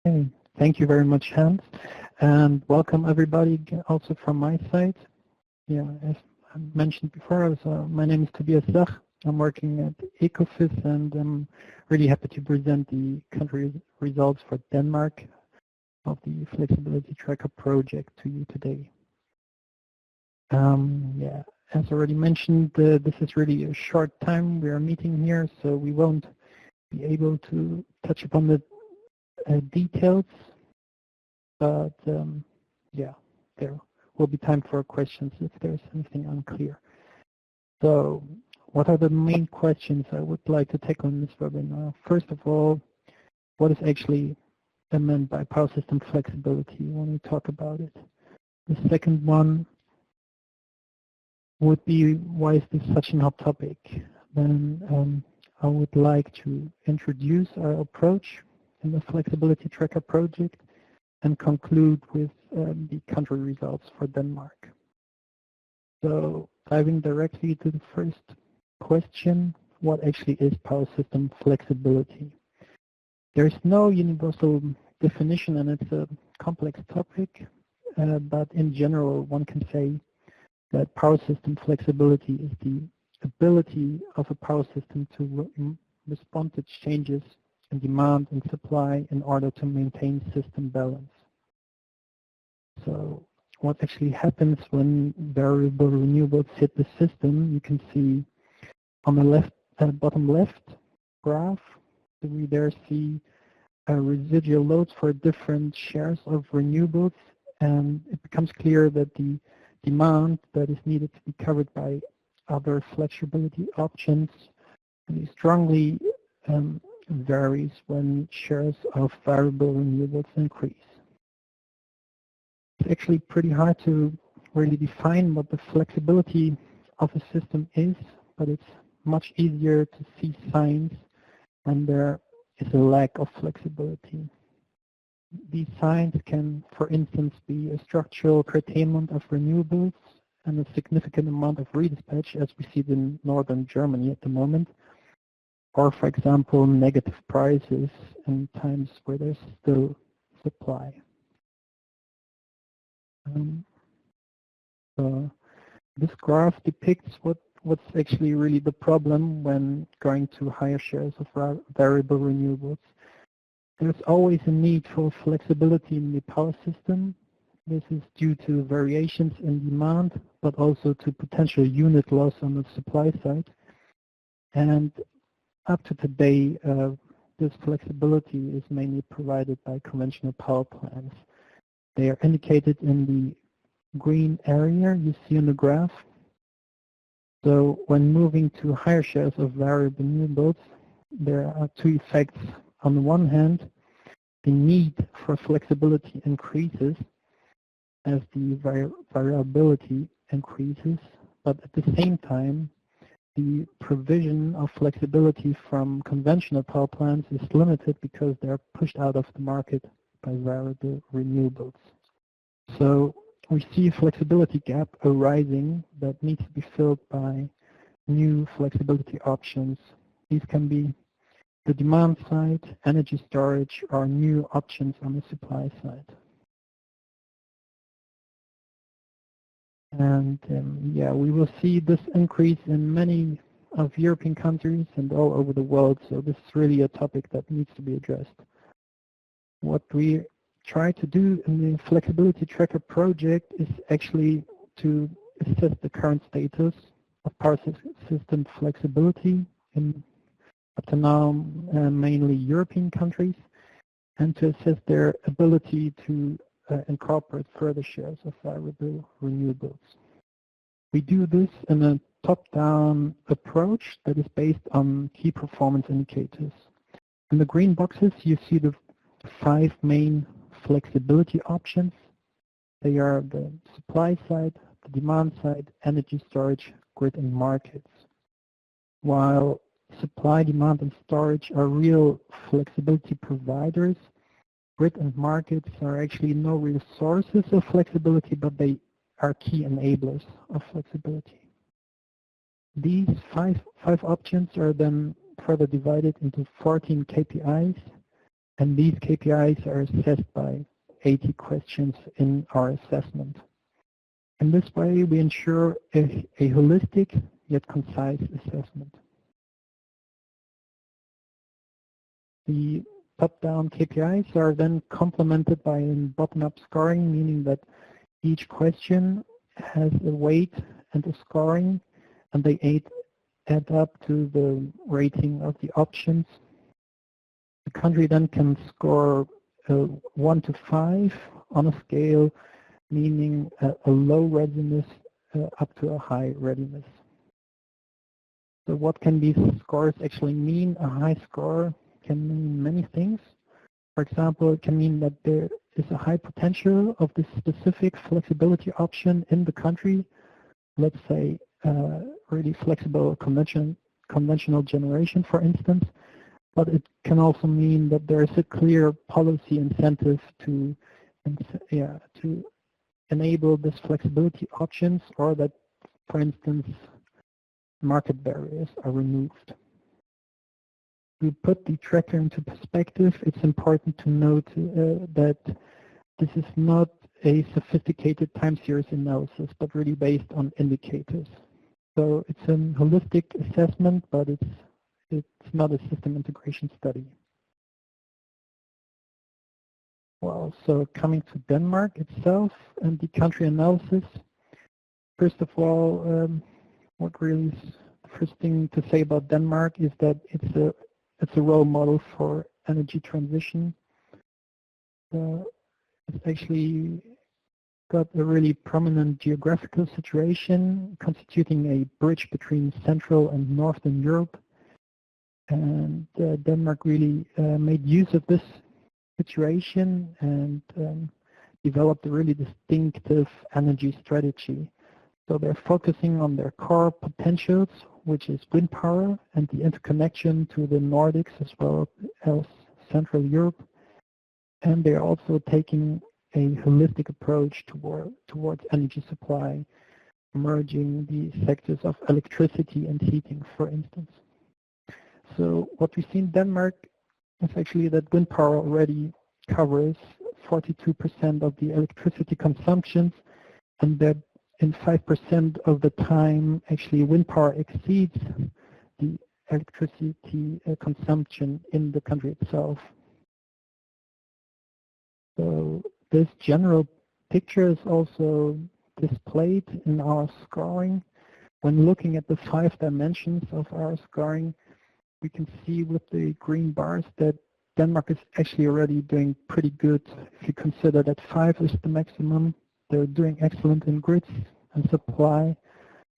Okay. Thank you very much, Hans, and welcome everybody also from my side. Yeah, as I mentioned before, my name is Tobias Zach. I'm working at Ecofys, and I'm really happy to present the country results for Denmark of the Flexibility Tracker project to you today. Yeah, as already mentioned, this is really a short time we are meeting here, so we won't be able to touch upon the details, but yeah, there will be time for questions if there's anything unclear. So what are the main questions I would like to take on this webinar? First of all, what is actually meant by power system flexibility when we talk about it? The second one would be, why is this such a hot topic? Then I would like to introduce our approach in the Flexibility Tracker project and conclude with the country results for Denmark. So diving directly to the first question, what actually is power system flexibility? There is no universal definition, and it's a complex topic, but in general one can say that power system flexibility is the ability of a power system to respond to changes in demand and supply in order to maintain system balance. So what actually happens when variable renewables hit the system, you can see on the left, bottom left graph, we there see residual loads for different shares of renewables, and it becomes clear that the demand that is needed to be covered by other flexibility options strongly varies when shares of variable renewables increase. It's actually pretty hard to really define what the flexibility of a system is, but it's much easier to see signs when there is a lack of flexibility. These signs can, for instance, be a structural curtailment of renewables and a significant amount of redispatch, as we see it in northern Germany at the moment, or, for example, negative prices in times where there's still supply. This graph depicts what's actually really the problem when going to higher shares of variable renewables. There's always a need for flexibility in the power system. This is due to variations in demand, but also to potential unit loss on the supply side. And up to today, this flexibility is mainly provided by conventional power plants. They are indicated in the green area you see on the graph. So when moving to higher shares of variable renewables, there are two effects. On the one hand, the need for flexibility increases as the variability increases, but at the same time, the provision of flexibility from conventional power plants is limited because they're pushed out of the market by variable renewables. So we see a flexibility gap arising that needs to be filled by new flexibility options. These can be the demand side, energy storage, or new options on the supply side. And yeah, we will see this increase in many of European countries and all over the world, so this is really a topic that needs to be addressed. What we try to do in the Flexibility Tracker project is actually to assess the current status of power system flexibility in up to now mainly European countries, and to assess their ability to incorporate further shares of variable renewables. We do this in a top-down approach that is based on key performance indicators. In the green boxes, you see the 5 main flexibility options. They are the supply side, the demand side, energy storage, grid, and markets. While supply, demand, and storage are real flexibility providers, grid and markets are actually no real sources of flexibility, but they are key enablers of flexibility. These five options are then further divided into 14 KPIs And these KPIs are assessed by 80 questions in our assessment. In this way, we ensure a holistic yet concise assessment. The top-down KPIs are then complemented by a bottom-up scoring, meaning that each question has a weight and a scoring, and they add up to the rating of the options. The country then can score 1 to 5 on a scale, meaning a low readiness up to a high readiness. So what can these scores actually mean? A high score can mean many things. For example, it can mean that there is a high potential of this specific flexibility option in the country. Let's say really flexible conventional generation, for instance. But it can also mean that there is a clear policy incentive to enable this flexibility options, or that, for instance, market barriers are removed. To put the tracker into perspective, it's important to note that this is not a sophisticated time series analysis, but really based on indicators. So it's a holistic assessment, but it's not a system integration study. Well, so coming to Denmark itself and the country analysis. First of all, what really is the first thing to say about Denmark is that it's a role model for energy transition. It's actually got a really prominent geographical situation, constituting a bridge between Central and Northern Europe. And Denmark really made use of this situation and developed a really distinctive energy strategy. So they're focusing on their core potentials, which is wind power and the interconnection to the Nordics as well as Central Europe. And they're also taking a holistic approach towards energy supply, merging the sectors of electricity and heating, for instance. So what we see in Denmark is actually that wind power already covers 42% of the electricity consumptions, and that in 5% of the time, actually wind power exceeds the electricity consumption in the country itself. So this general picture is also displayed in our scoring. When looking at the 5 dimensions of our scoring, we can see with the green bars that Denmark is actually already doing pretty good. If you consider that 5 is the maximum, they're doing excellent in grids and supply,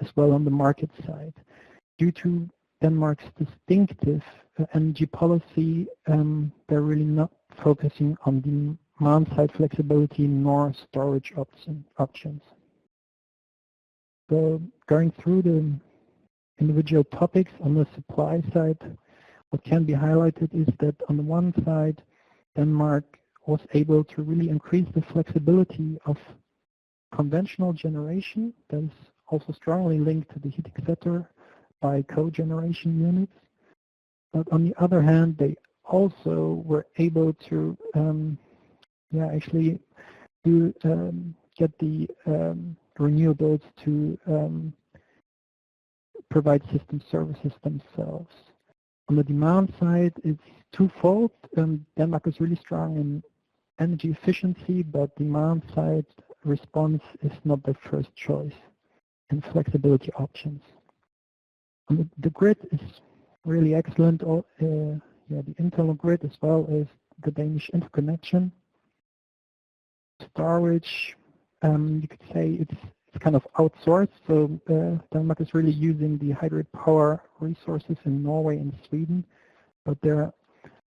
as well on the market side. Due to Denmark's distinctive energy policy, they're really not focusing on demand-side flexibility nor storage options. So going through the individual topics on the supply side, what can be highlighted is that on the one side, Denmark was able to really increase the flexibility of conventional generation that is also strongly linked to the heating sector by cogeneration units. But on the other hand, they also were able to actually get the renewables to provide system services themselves. On the demand side, it's twofold. Denmark is really strong in energy efficiency, but demand side response is not their first choice and flexibility options. And the grid is really excellent, the internal grid as well as the Danish interconnection. Storage, you could say it's kind of outsourced, so Denmark is really using the hydropower resources in Norway and Sweden, but they're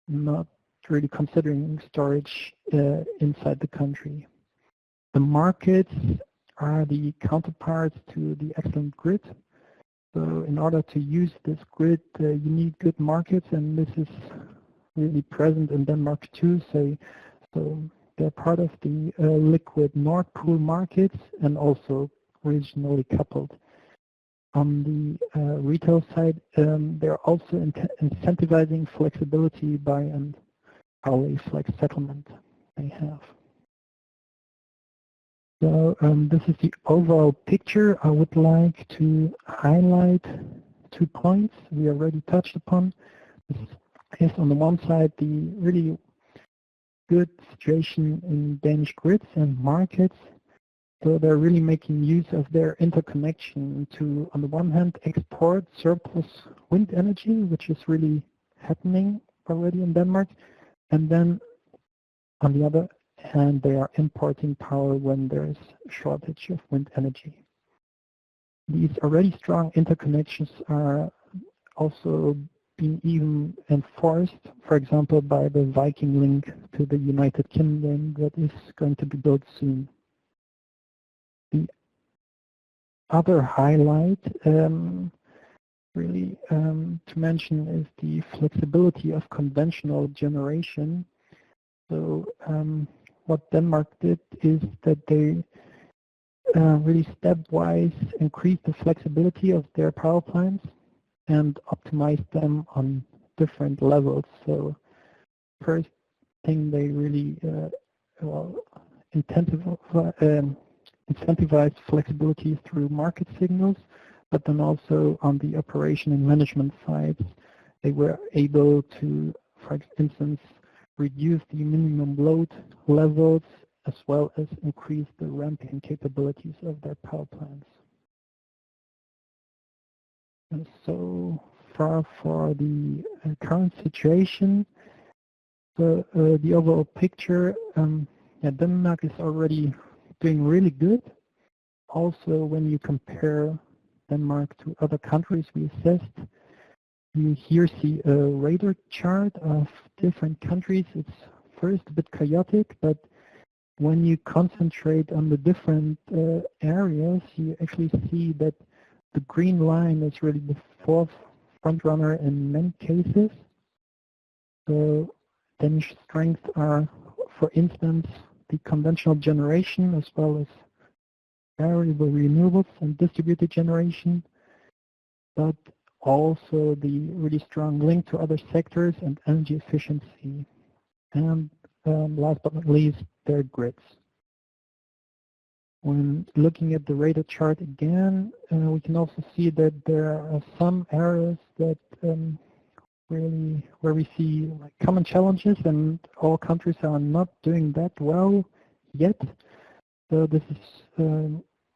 not really considering storage inside the country. The markets are the counterparts to the excellent grid. So in order to use this grid, you need good markets, and this is really present in Denmark too. So they're part of the liquid Nord Pool markets and also regionally coupled. On the retail side, they're also incentivizing flexibility by hourly flex settlement they have. So this is the overall picture. I would like to highlight 2 points we already touched upon. This is on the one side the really good situation in Danish grids and markets. So they're really making use of their interconnection to, on the one hand, export surplus wind energy, which is really happening already in Denmark. And then on the other hand, they are importing power when there's a shortage of wind energy. These already strong interconnections are also being even enforced, for example, by the Viking link to the United Kingdom that is going to be built soon. The other highlight really to mention is the flexibility of conventional generation. So what Denmark did is that they really stepwise increased the flexibility of their power plants and optimized them on different levels. So first thing, they really incentivized flexibility through market signals, but then also on the operation and management side, they were able to, for instance, reduce the minimum load levels as well as increase the ramping capabilities of their power plants. And so far for the current situation, the overall picture, Denmark is already doing really good. Also, when you compare Denmark to other countries we assessed, you here see a radar chart of different countries. It's first a bit chaotic, but when you concentrate on the different areas, you actually see that the green line is really the fourth front runner in many cases. So Danish strengths are, for instance, the conventional generation as well as variable renewables and distributed generation, but also the really strong link to other sectors and energy efficiency. And last but not least, their grids. When looking at the radar chart again, we can also see that there are some areas that really where we see like common challenges, and all countries are not doing that well yet. So this is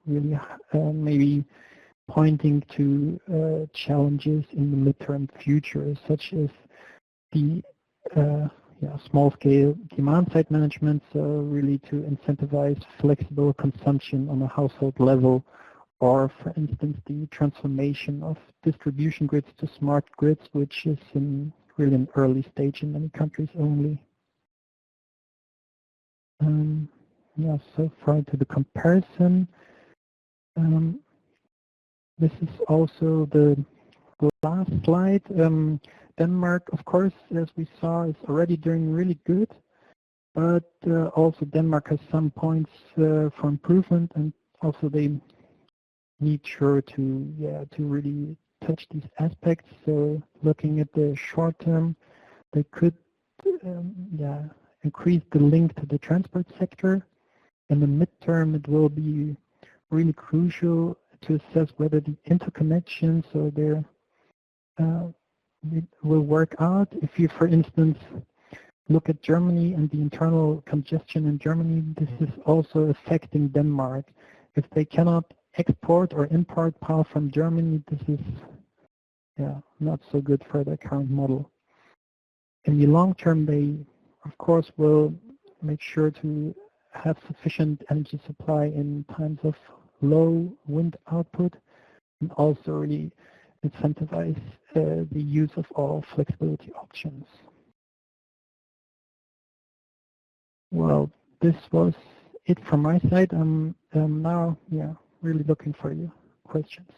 really maybe pointing to challenges in the midterm future, such as the small-scale demand-side management, so really to incentivize flexible consumption on a household level, or, for instance, the transformation of distribution grids to smart grids, which is in really an early stage in many countries only. So far to the comparison. This is also the last slide. Denmark, of course, as we saw, is already doing really good, but also Denmark has some points for improvement, and also they need sure to really touch these aspects. So looking at the short term, they could increase the link to the transport sector. In the midterm, it will be really crucial to assess whether the interconnection, so there it will work out. If you, for instance, look at Germany and the internal congestion in Germany, this is also affecting Denmark. If they cannot export or import power from Germany, this is not so good for their current model. In the long term, they, of course, will make sure to have sufficient energy supply in times of low wind output, and also really incentivize the use of all flexibility options. Well, this was it from my side. I'm now really looking for your questions.